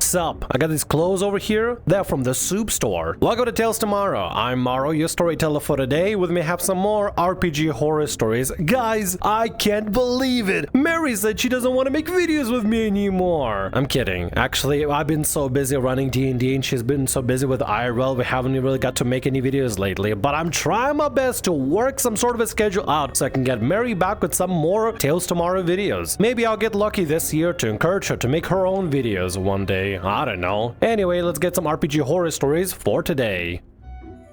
Sup, I got these clothes over here. They're from the soup store. Welcome to Tales Tomorrow. I'm Morrow, your storyteller for today. With me I have some more RPG horror stories. Guys, I can't believe it. Mary said she doesn't want to make videos with me anymore. I'm kidding. Actually, I've been so busy running D&D and she's been so busy with IRL, we haven't really got to make any videos lately. But I'm trying my best to work some sort of a schedule out so I can get Mary back with some more Tales Tomorrow videos. Maybe I'll get lucky this year to encourage her to make her own videos one day. I don't know. Anyway, let's get some RPG horror stories for today.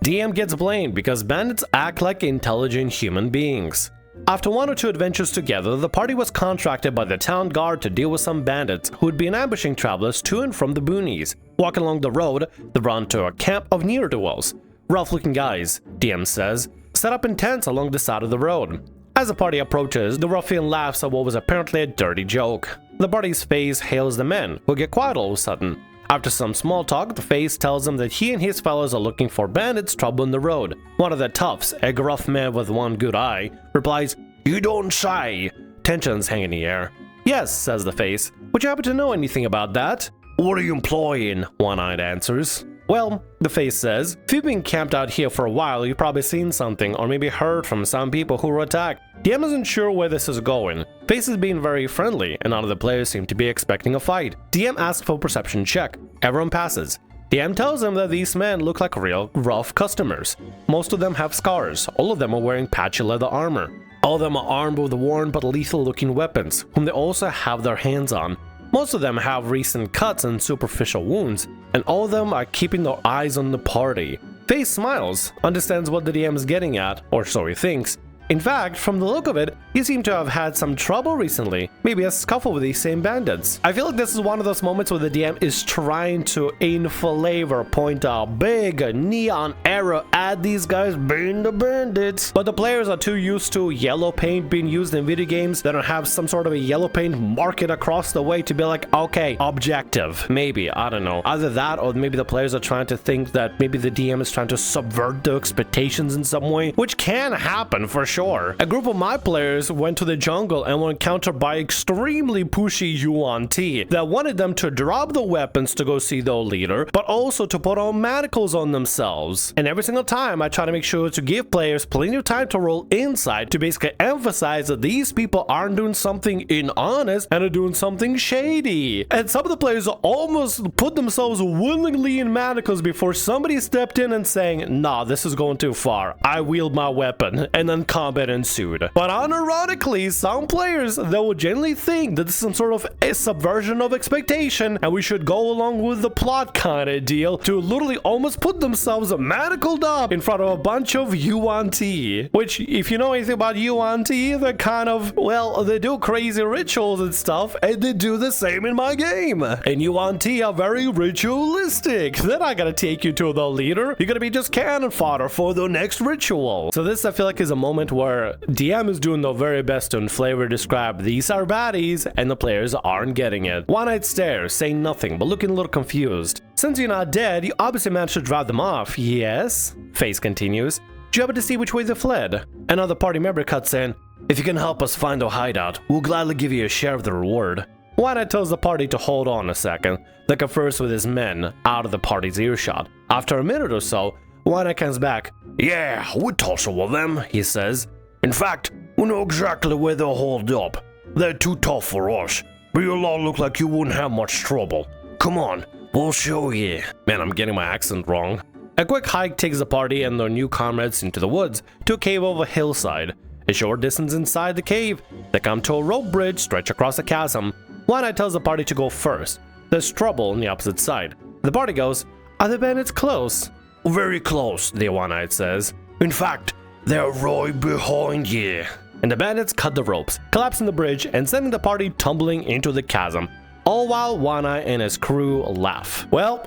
DM gets blamed because bandits act like intelligent human beings. After one or two adventures together, the party was contracted by the town guard to deal with some bandits who had been ambushing travelers to and from the boonies. Walking along the road, they run into a camp of ne'er-do-wells. Rough-looking guys, DM says, set up in tents along the side of the road. As the party approaches, the ruffian laughs at what was apparently a dirty joke. The party's face hails the men, who get quiet all of a sudden. After some small talk, the face tells them that he and his fellows are looking for bandits trouble in the road. One of the toughs, a gruff man with one good eye, replies, "You don't say." Tensions hang in the air. "Yes," says the face. "Would you happen to know anything about that?" "What are you employing?" One-eyed answers. "Well," the face says, "if you've been camped out here for a while, you've probably seen something or maybe heard from some people who were attacked." DM isn't sure where this is going. Face is being very friendly and none of the players seem to be expecting a fight. DM asks for a perception check. Everyone passes. DM tells them that these men look like real rough customers. Most of them have scars. All of them are wearing patchy leather armor. All of them are armed with worn but lethal looking weapons, whom they also have their hands on. Most of them have recent cuts and superficial wounds, and all of them are keeping their eyes on the party. Face smiles, understands what the DM is getting at, or so he thinks. In fact, from the look of it, he seemed to have had some trouble recently, maybe a scuffle with these same bandits. I feel like this is one of those moments where the DM is trying to, in flavor, point a big neon arrow at these guys being the bandits. But the players are too used to yellow paint being used in video games. They don't have some sort of a yellow paint market across the way to be like, okay, objective. Maybe, I don't know. Either that or maybe the players are trying to think that maybe the DM is trying to subvert their expectations in some way, which can happen for sure. A group of my players went to the jungle and were encountered by extremely pushy Yuan T that wanted them to drop the weapons to go see their leader, but also to put on manacles on themselves. And every single time I try to make sure to give players plenty of time to roll insight to basically emphasize that these people aren't doing something inhonest and are doing something shady. And some of the players almost put themselves willingly in manacles before somebody stepped in and saying, "Nah, this is going too far. I wield my weapon," and then combat ensued. But unironically, some players that will generally think that this is some sort of a subversion of expectation and we should go along with the plot kind of deal to literally almost put themselves manacled up in front of a bunch of Yuan T. Which, if you know anything about Yuan T, they're kind of, well, they do crazy rituals and stuff, and they do the same in my game. And Yuan T are very ritualistic. They're not gonna take you to the leader. You're gonna be just cannon fodder for the next ritual. So this, I feel like, is a moment where DM is doing their very best to in flavor describe these are baddies and the players aren't getting it. One-eyed stare, saying nothing but looking a little confused. "Since you're not dead, you obviously managed to drive them off, yes?" Face continues. "Do you happen to see which way they fled?" Another party member cuts in. "If you can help us find their hideout, we'll gladly give you a share of the reward." One-eyed tells the party to hold on a second, then confers with his men out of the party's earshot. After a minute or so, One-eyed comes back. "Yeah, we tussle with them," he says. "In fact, we know exactly where they're holed up. They're too tough for us, but you all look like you wouldn't have much trouble. Come on, we'll show you." Man, I'm getting my accent wrong. A quick hike takes the party and their new comrades into the woods to a cave over a hillside. A short distance inside the cave, they come to a rope bridge stretched across a chasm. One-eyed tells the party to go first. There's trouble on the opposite side. The party goes, "Are the bandits close?" "Very close," the One-eyed says. "In fact, they're right behind you." And the bandits cut the ropes, collapsing the bridge and sending the party tumbling into the chasm. All while One-Eye and his crew laugh. Well,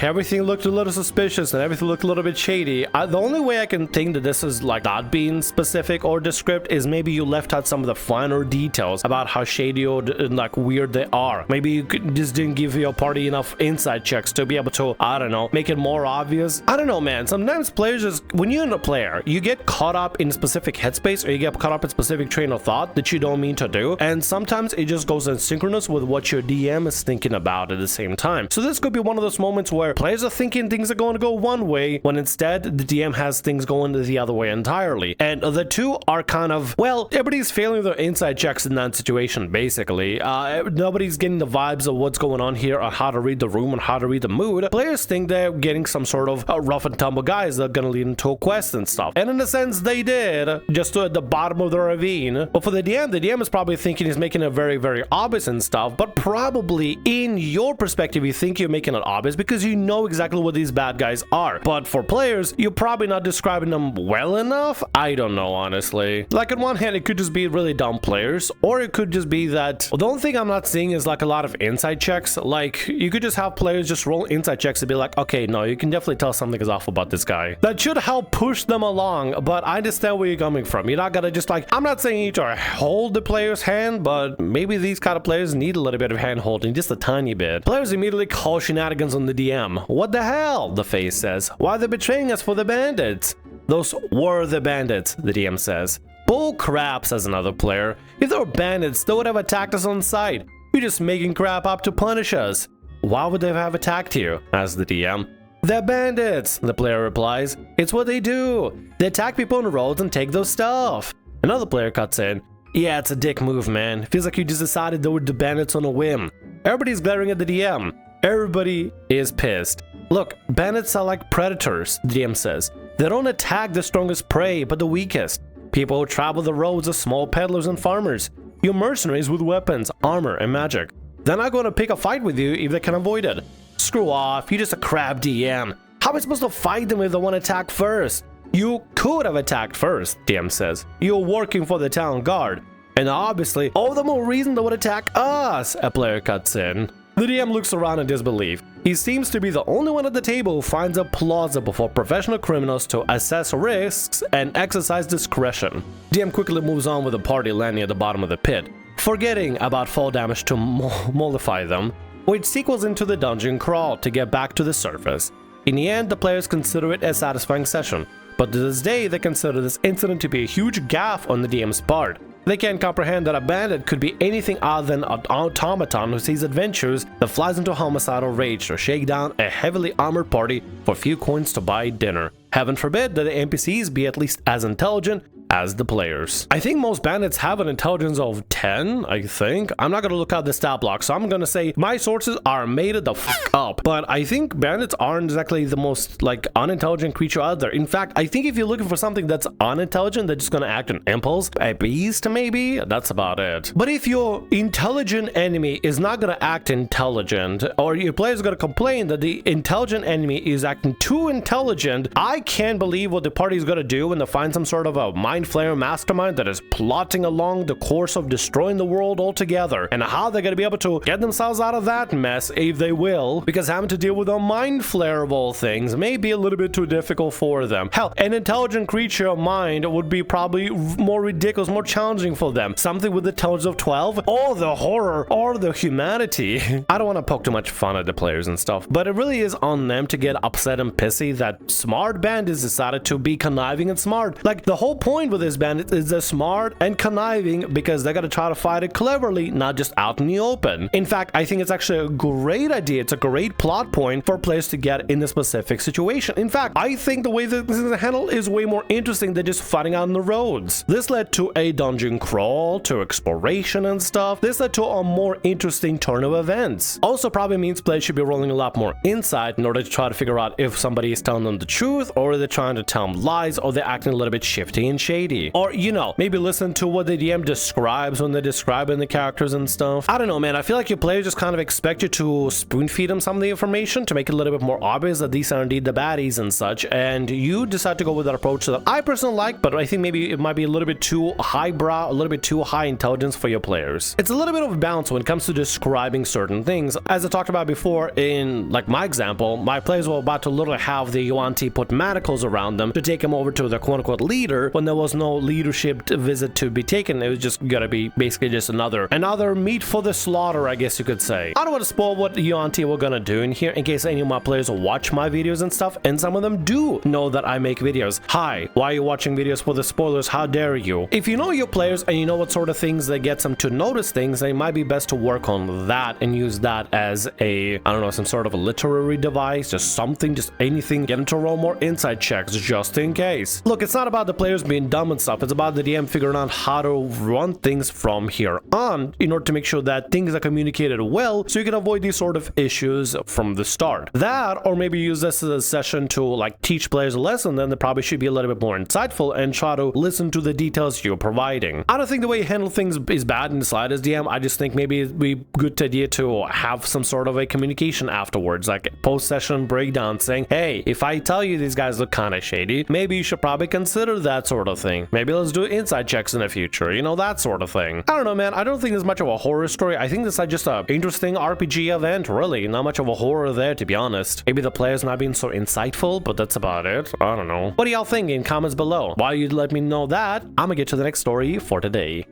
everything looked a little suspicious and everything looked a little bit shady. The only way I can think that this is like not being specific or descriptive is maybe you left out some of the finer details about how shady or like weird they are. Maybe you just didn't give your party enough inside checks to be able to, I don't know, make it more obvious. I don't know, man. Sometimes players just, when you're a player, you get caught up in specific headspace or you get caught up in specific train of thought that you don't mean to do. And sometimes it just goes asynchronous with what your DM DM is thinking about at the same time. So this could be one of those moments where players are thinking things are going to go one way, when instead the DM has things going the other way entirely. And the two are kind of, well, everybody's failing their inside checks in that situation, basically. Nobody's getting the vibes of what's going on here, or how to read the room, and how to read the mood. Players think they're getting some sort of rough and tumble guys that are gonna lead into a quest and stuff. And in a sense, they did, just at the bottom of the ravine. But for the DM is probably thinking he's making it very, very obvious and stuff, but probably in your perspective, you think you're making it obvious because you know exactly what these bad guys are. But for players, you're probably not describing them well enough. I don't know, honestly. Like, on one hand, it could just be really dumb players, or it could just be that, well, the only thing I'm not seeing is like a lot of inside checks. Like, you could just have players just roll inside checks and be like, okay, no, you can definitely tell something is off about this guy. That should help push them along, but I understand where you're coming from. You're not gonna just like, I'm not saying you need to hold the player's hand, but maybe these kind of players need a little bit of hand holding, just a tiny bit. Players immediately call shenanigans on the DM. What the hell? The face says. Why are they betraying us for the bandits? Those were the bandits, the DM says. Bull crap, says another player. If they were bandits, they would have attacked us on sight. You're just making crap up to punish us. Why would they have attacked you? Asks the DM. They're bandits, the player replies. It's what they do. They attack people on the roads and take their stuff. Another player cuts in. Yeah, it's a dick move, man. Feels like you just decided they were the bandits on a whim. Everybody's glaring at the DM. Everybody is pissed. Look, bandits are like predators, the DM says. They don't attack the strongest prey, but the weakest. People who travel the roads are small peddlers and farmers. You're mercenaries with weapons, armor, and magic. They're not going to pick a fight with you if they can avoid it. Screw off, you're just a crab DM. How am I supposed to fight them if they want to attack first? You could have attacked first, DM says. You're working for the town guard. And obviously, all the more reason they would attack us, a player cuts in. The DM looks around in disbelief. He seems to be the only one at the table who finds it plausible for professional criminals to assess risks and exercise discretion. DM quickly moves on with the party landing at the bottom of the pit, forgetting about fall damage to mollify them, which sequels into the dungeon crawl to get back to the surface. In the end, the players consider it a satisfying session, but to this day they consider this incident to be a huge gaffe on the DM's part. They can't comprehend that a bandit could be anything other than an automaton who sees adventures that flies into homicidal rage to shake down a heavily armored party for a few coins to buy dinner. Heaven forbid that the NPCs be at least as intelligent as the players. I think most bandits have an intelligence of 10, I think. I'm not gonna look at the stat block, so I'm gonna say my sources are made the fuck up. But I think bandits aren't exactly the most, like, unintelligent creature out there. In fact, I think if you're looking for something that's unintelligent, they're just gonna act on impulse, a beast maybe, that's about it. But if your intelligent enemy is not gonna act intelligent, or your player's gonna complain that the intelligent enemy is acting too intelligent, I can't believe what the party's gonna do when they find some sort of a mind flayer mastermind that is plotting along the course of destroying the world altogether, and how they're gonna be able to get themselves out of that mess, if they will, because having to deal with a mind flare of all things may be a little bit too difficult for them. Hell, an intelligent creature of mind would be probably more ridiculous, more challenging for them. Something with the intelligence of 12, or the horror, or the humanity. I don't want to poke too much fun at the players and stuff, but it really is on them to get upset and pissy that smart bandits decided to be conniving and smart. Like, the whole point with this bandit is they're smart and conniving because they're gonna try to fight it cleverly, not just out in the open. In fact, I think it's actually a great idea. It's a great plot point for players to get in a specific situation. In fact, I think the way that this is handled is way more interesting than just fighting out on the roads. This led to a dungeon crawl, to exploration and stuff. This led to a more interesting turn of events. Also probably means players should be rolling a lot more insight in order to try to figure out if somebody is telling them the truth, or they're trying to tell them lies, or they're acting a little bit shifty and shady. Or, you know, maybe listen to what the DM describes when they're describing the characters and stuff. I don't know, man. I feel like your players just kind of expect you to spoon feed them some of the information to make it a little bit more obvious that these are indeed the baddies and such, and you decide to go with that approach that I personally like, but I think maybe it might be a little bit too highbrow, a little bit too high intelligence for your players. It's a little bit of a balance when it comes to describing certain things. As I talked about before in, like, my example, my players were about to literally have the Yuan-Ti put manacles around them to take him over to the quote-unquote leader when there was was no leadership visit to be taken. It was just gonna be basically just another meat for the slaughter, I guess you could say. I don't want to spoil what you auntie were gonna do in here in case any of my players watch my videos and stuff, and some of them do know that I make videos. Hi, why are you watching videos for the spoilers? How dare you? If you know your players and you know what sort of things that gets them to notice things, then it might be best to work on that and use that as a, I don't know, some sort of a literary device, just something, just anything, get them to roll more inside checks just in case. Look, it's not about the players being dumb and stuff, it's about the DM figuring out how to run things from here on in order to make sure that things are communicated well so you can avoid these sort of issues from the start. That, or maybe use this as a session to like teach players a lesson, then they probably should be a little bit more insightful and try to listen to the details you're providing. I don't think the way you handle things is bad in the slightest, DM. I just think maybe it'd be a good idea to have some sort of a communication afterwards, like post-session breakdown saying, hey, if I tell you these guys look kind of shady, maybe you should probably consider that sort of thing. Maybe let's do inside checks in the future, you know, that sort of thing. I don't know, man. I don't think there's much of a horror story. I think this is just an interesting RPG event, really. Not much of a horror there, to be honest. Maybe the players not being so insightful, but that's about it. I don't know. What do y'all think in comments below? While you let me know that, I'm gonna get to the next story for today.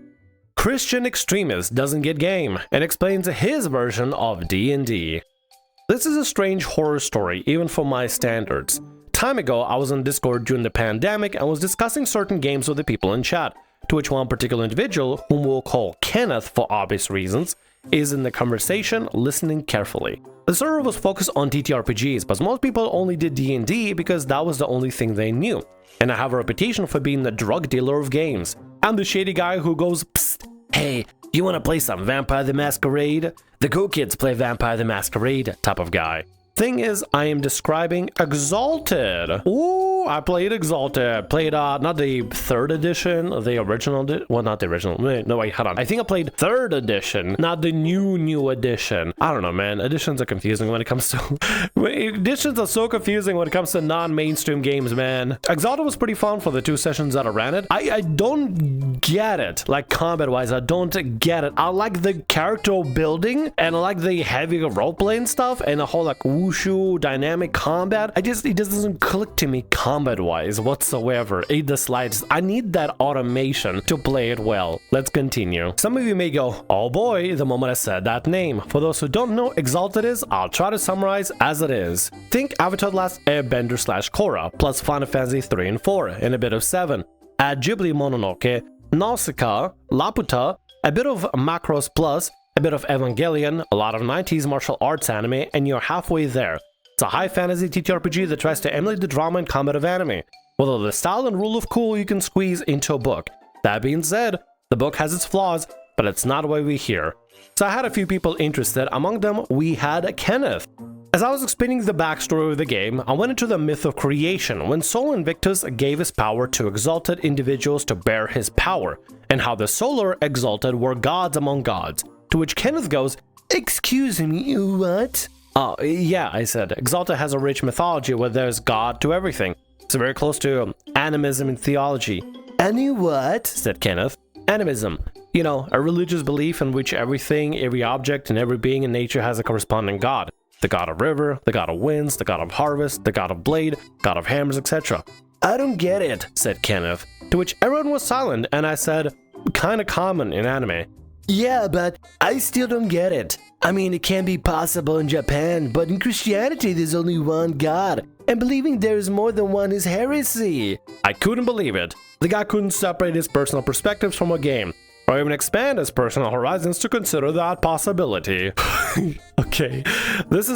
Christian Extremist doesn't get game and explains his version of D&D. This is a strange horror story, even for my standards. Time ago, I was on Discord during the pandemic and was discussing certain games with the people in chat, to which one particular individual, whom we'll call Kenneth for obvious reasons, is in the conversation listening carefully. The server was focused on TTRPGs, but most people only did D&D because that was the only thing they knew. And I have a reputation for being the drug dealer of games. I'm the shady guy who goes, psst, hey, you wanna play some Vampire the Masquerade? The cool kids play Vampire the Masquerade type of guy. Thing is, I am describing Exalted. Ooh, I played Exalted. Played, not the 3rd edition, the original, well, not the original. No, wait, hold on. I think I played 3rd edition, not the new edition. I don't know, man. Editions are confusing when it comes to... Editions are so confusing when it comes to non-mainstream games, man. Exalted was pretty fun for the 2 sessions that I ran it. I don't get it, like combat-wise, I don't get it. I like the character building, and I like the heavy role-playing stuff, and the whole, like, wushu dynamic combat. It just doesn't click to me combat-wise whatsoever. It the slightest. I need that automation to play it well. Let's continue. Some of you may go, oh boy, the moment I said that name. For those who don't know, Exalted is, I'll try to summarize as it is. Think Avatar The Last Airbender / Korra, plus Final Fantasy 3 and 4, and a bit of 7. Add Ghibli Mononoke, Nausicaa, Laputa, a bit of Macross Plus, a bit of Evangelion, a lot of 90s martial arts anime, and you're halfway there. It's a high fantasy TTRPG that tries to emulate the drama and combat of anime, with all the style and rule of cool you can squeeze into a book. That being said, the book has its flaws, but it's not why we're here. So I had a few people interested, among them we had Kenneth. As I was explaining the backstory of the game, I went into the myth of creation when Sol Invictus gave his power to exalted individuals to bear his power, and how the Solar Exalted were gods among gods. To which Kenneth goes, excuse me, what? Oh, yeah, I said. Exalted has a rich mythology where there's God to everything. It's very close to animism in theology. Any what? Said Kenneth. Animism. You know, a religious belief in which everything, every object, and every being in nature has a corresponding god. The god of river, the god of winds, the god of harvest, the god of blade, god of hammers, etc. I don't get it, said Kenneth. To which everyone was silent, and I said, kinda common in anime. Yeah, but I still don't get it. I mean, it can be possible in Japan, but in Christianity there's only one God, and believing there is more than one is heresy. I couldn't believe it. The guy couldn't separate his personal perspectives from a game, or even expand his personal horizons to consider that possibility. Okay, this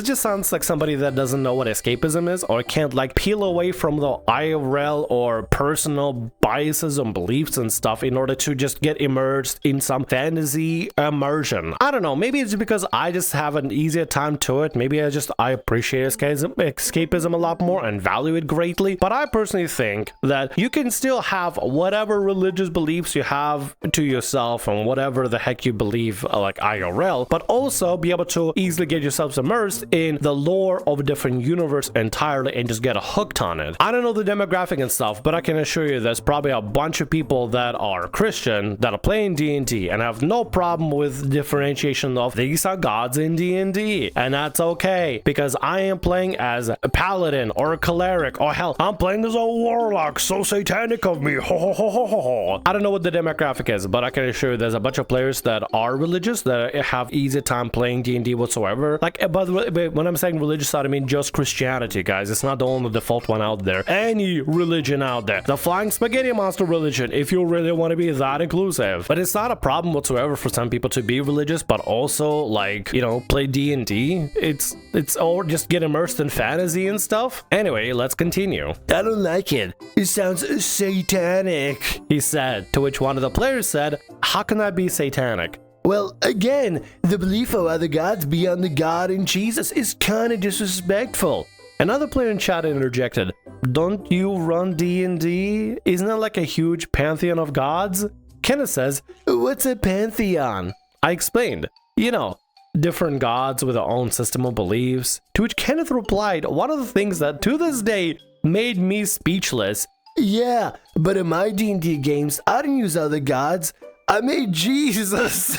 just sounds like somebody that doesn't know what escapism is, or can't like peel away from the IRL or personal biases and beliefs and stuff in order to just get immersed in some fantasy immersion. I don't know, maybe it's because I just have an easier time to it. Maybe I appreciate escapism a lot more and value it greatly. But I personally think that you can still have whatever religious beliefs you have to yourself and whatever the heck you believe, like IRL, but also be able to easily get yourself immersed in the lore of a different universe entirely and just get hooked on it. I don't know the demographic and stuff, but I can assure you there's probably a bunch of people that are Christian that are playing D&D and have no problem with differentiation of these are gods in D&D, and that's okay because I am playing as a paladin or a cleric, or hell, I'm playing as a warlock. So satanic of me. Ho, ho, ho, ho, ho, ho. I don't know what the demographic is, but I can assure you there's a bunch of players that are religious that have easy time playing D&D whatsoever. Like, by the way, when I'm saying religious, I mean just Christianity, guys. It's not the only default one out there. Any religion out there. The Flying Spaghetti Monster religion, if you really want to be that inclusive. But it's not a problem whatsoever for some people to be religious, but also, like, you know, play D&D. It's all just get immersed in fantasy and stuff. Anyway, let's continue. I don't like it. It sounds satanic, he said, to which one of the players said, how can that be satanic? Well, again, the belief of other gods beyond the God in Jesus is kind of disrespectful. Another player in chat interjected, don't you run D&D? Isn't that like a huge pantheon of gods? Kenneth says, what's a pantheon? I explained, you know, different gods with their own system of beliefs. To which Kenneth replied, one of the things that to this day made me speechless. Yeah, but in my D&D games, I didn't use other gods. I made Jesus.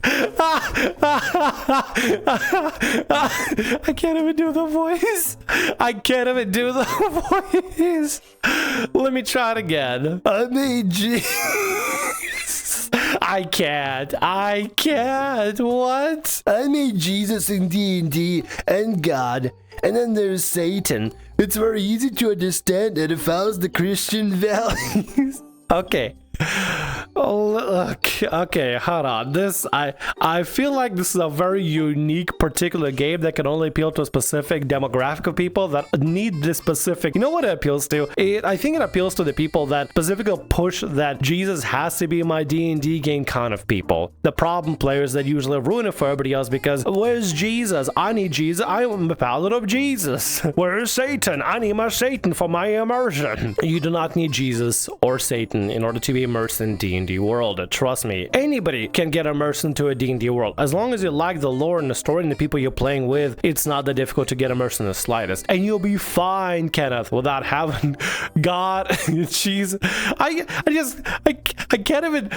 I can't even do the voice. I can't even do the voice. Let me try it again. I made Jesus. I can't. What? I made Jesus in D&D and God. And then there's Satan. It's very easy to understand that it follows the Christian values. Okay. Oh, look. Okay, hold on. I feel like this is a very unique particular game that can only appeal to a specific demographic of people that need this specific. You know what it appeals to? I think it appeals to the people that specifically push that Jesus has to be my D&D game kind of people. The problem players that usually ruin it for everybody else because where's Jesus? I need Jesus. I am a paladin of Jesus. Where is Satan? I need my Satan for my immersion. You do not need Jesus or Satan in order to be immersed in D&D world. Trust me, anybody can get immersed into a D&D world. As long as you like the lore and the story and the people you're playing with, it's not that difficult to get immersed in the slightest. And you'll be fine, Kenneth, without having God, cheese. I can't even...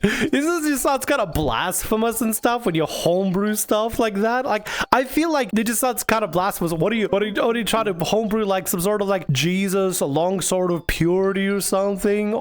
This just sounds kind of blasphemous and stuff when you homebrew stuff like that. Like, I feel like it just sounds kind of blasphemous. What are you trying to homebrew, like some sort of like Jesus, a long sword of purity or something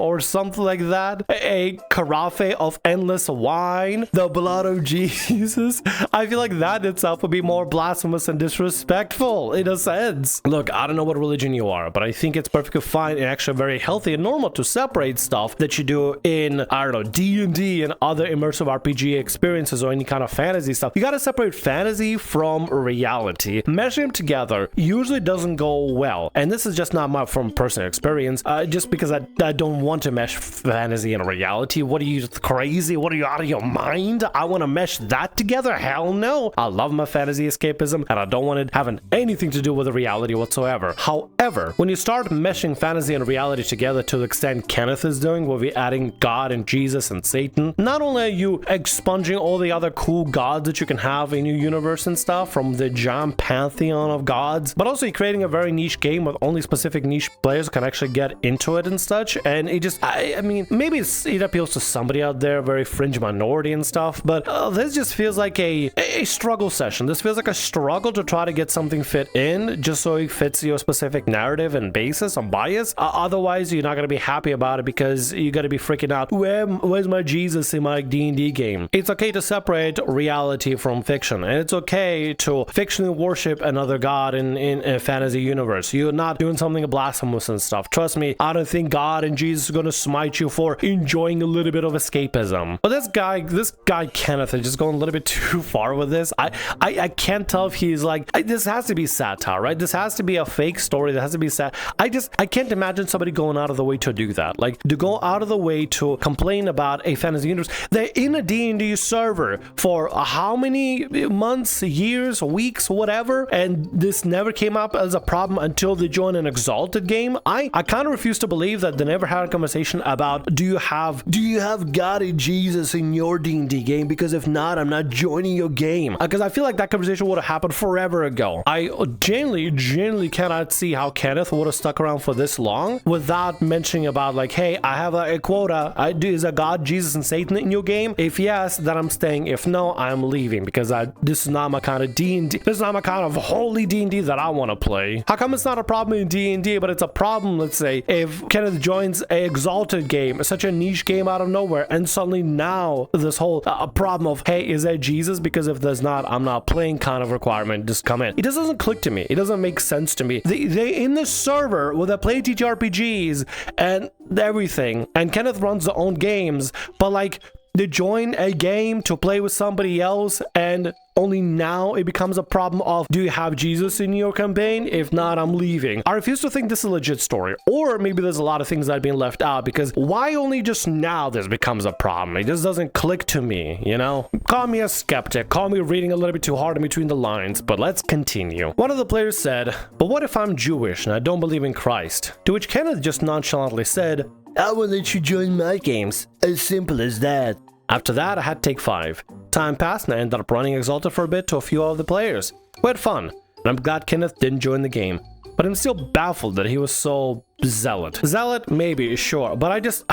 like that? A carafe of endless wine, the blood of Jesus. I feel like that itself would be more blasphemous and disrespectful in a sense. Look, I don't know what religion you are, but I think it's perfectly fine and actually very healthy and normal to separate stuff that you do in, I don't know, D&D and other immersive RPG experiences or any kind of fantasy stuff. You gotta separate fantasy from reality. Meshing them together usually doesn't go well, and this is just not from personal experience, just because I don't want to mesh fantasy and reality. What are you, crazy? What are you, out of your mind? I want to mesh that together? Hell no. I love my fantasy escapism and I don't want it having anything to do with the reality whatsoever. However, when you start meshing fantasy and reality together to the extent Kenneth is doing, where we're adding God and Jesus and Satan, not only are you expunging all the other cool gods that you can have in your universe and stuff from the giant pantheon of gods, but also you're creating a very niche game with only specific niche players who can actually get into it and such. And it just, I mean, maybe it appeals to somebody out there, very fringe minority and stuff, but this just feels like a struggle session. This feels like a struggle to try to get something fit in just so it fits your specific narrative and basis and bias. Otherwise, you're not going to be happy about it because you're going to be freaking out. Where's my Jesus in my D&D game? It's okay to separate reality from fiction, and it's okay to fictionally worship another god in a fantasy universe. You're not doing something blasphemous and stuff. Trust me, I don't think God and Jesus are going to smite you for enjoying a little bit of escapism. But this guy Kenneth is just going a little bit too far with this. I can't tell if he's like, this has to be satire, right? This has to be a fake story. That has to be sad. I can't imagine somebody going out of the way to do that. Like, to go out of the way to complain about a fantasy universe. They're in a D&D server for how many months, years, weeks, whatever, and this never came up as a problem until they joined an Exalted game. I kind of refuse to believe that they never had a conversation about do you have God and Jesus in your D&D game? Because if not, I'm not joining your game. Because I feel like that conversation would have happened forever ago. I genuinely cannot see how Kenneth would have stuck around for this long without mentioning about like, hey, I have a quota. Is a God, Jesus, and Satan in your game? If yes, then I'm staying. If no, I'm leaving, because this is not my kind of D&D. This is not my kind of holy D&D that I want to play. How come it's not a problem in D&D, but it's a problem, let's say, if Kenneth joins a Exalted game, such a niche game out of nowhere, and suddenly now this whole problem of, hey, is that Jesus? Because if there's not, I'm not playing kind of requirement just come in. It just doesn't click to me. It doesn't make sense to me. They in this server where they play TTRPGs and everything, and Kenneth runs their own games, but like they join a game to play with somebody else, and only now it becomes a problem of, do you have Jesus in your campaign? If not, I'm leaving. I refuse to think this is a legit story. Or maybe there's a lot of things that have been left out, because why only just now this becomes a problem? It just doesn't click to me, you know? Call me a skeptic, call me reading a little bit too hard in between the lines, but let's continue. One of the players said, but what if I'm Jewish and I don't believe in Christ? To which Kenneth just nonchalantly said, I will let you join my games. As simple as that. After that, I had take 5. Time passed and I ended up running Exalted for a bit to a few of the players. We had fun, and I'm glad Kenneth didn't join the game. But I'm still baffled that he was so zealot, maybe, sure, but I just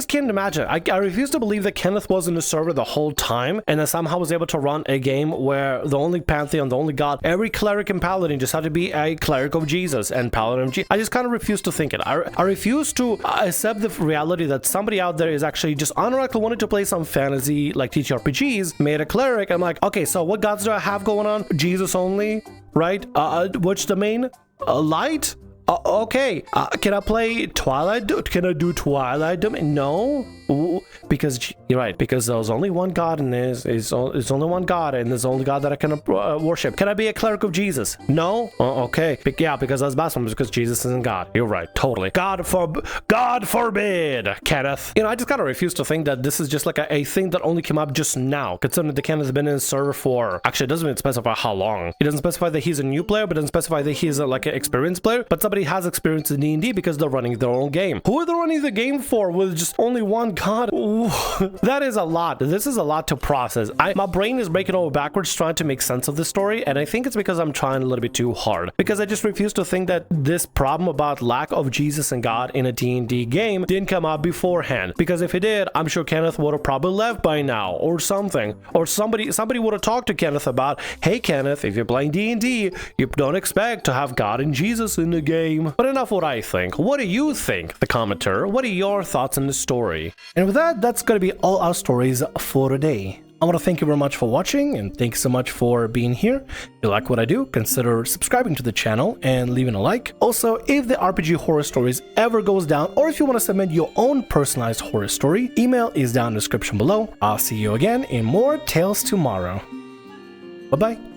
can't imagine. I refuse to believe that Kenneth was in the server the whole time and that somehow was able to run a game where the only pantheon, the only god, every cleric and paladin just had to be a cleric of Jesus and paladin of Jesus. I just kind of refuse to think it. I refuse to accept the reality that somebody out there is actually just unironically wanted to play some fantasy like TTRPGs, made a cleric. I'm like, okay, so what gods do I have going on? Jesus only, right? Which domain? Light? Okay. Can I play Twilight? Can I do Twilight domain? No. Ooh, because you're right, because there's only one God and there's only one God and there's only God that I can worship. Can I be a cleric of Jesus? No. Okay. Yeah, because that's blasphemous, because Jesus isn't God. You're right, totally. God forbid, Kenneth. You know, I just gotta refuse to think that this is just like a thing that only came up just now, considering that Kenneth has been in the server for, actually, it doesn't even specify how long. It doesn't specify that he's a new player, but it doesn't specify that he's like an experienced player, but somebody has experience in D&D because they're running their own game. Who are they running the game for with just only one God? Ooh, that is a lot. This is a lot to process. My brain is breaking over backwards trying to make sense of this story, and I think it's because I'm trying a little bit too hard, because I just refuse to think that this problem about lack of Jesus and God in a D&D game didn't come up beforehand, because if it did, I'm sure Kenneth would have probably left by now or something, or somebody would have talked to Kenneth about, hey Kenneth, if you're playing D&D, you don't expect to have God and Jesus in the game. But enough what I think. What do you think, the commenter? What are your thoughts on the story? And with that, that's going to be all our stories for today. I want to thank you very much for watching, and thanks so much for being here. If you like what I do, consider subscribing to the channel and leaving a like. Also, if the RPG Horror Stories ever goes down, or if you want to submit your own personalized horror story, email is down in the description below. I'll see you again in more Tales Tomorrow. Bye-bye.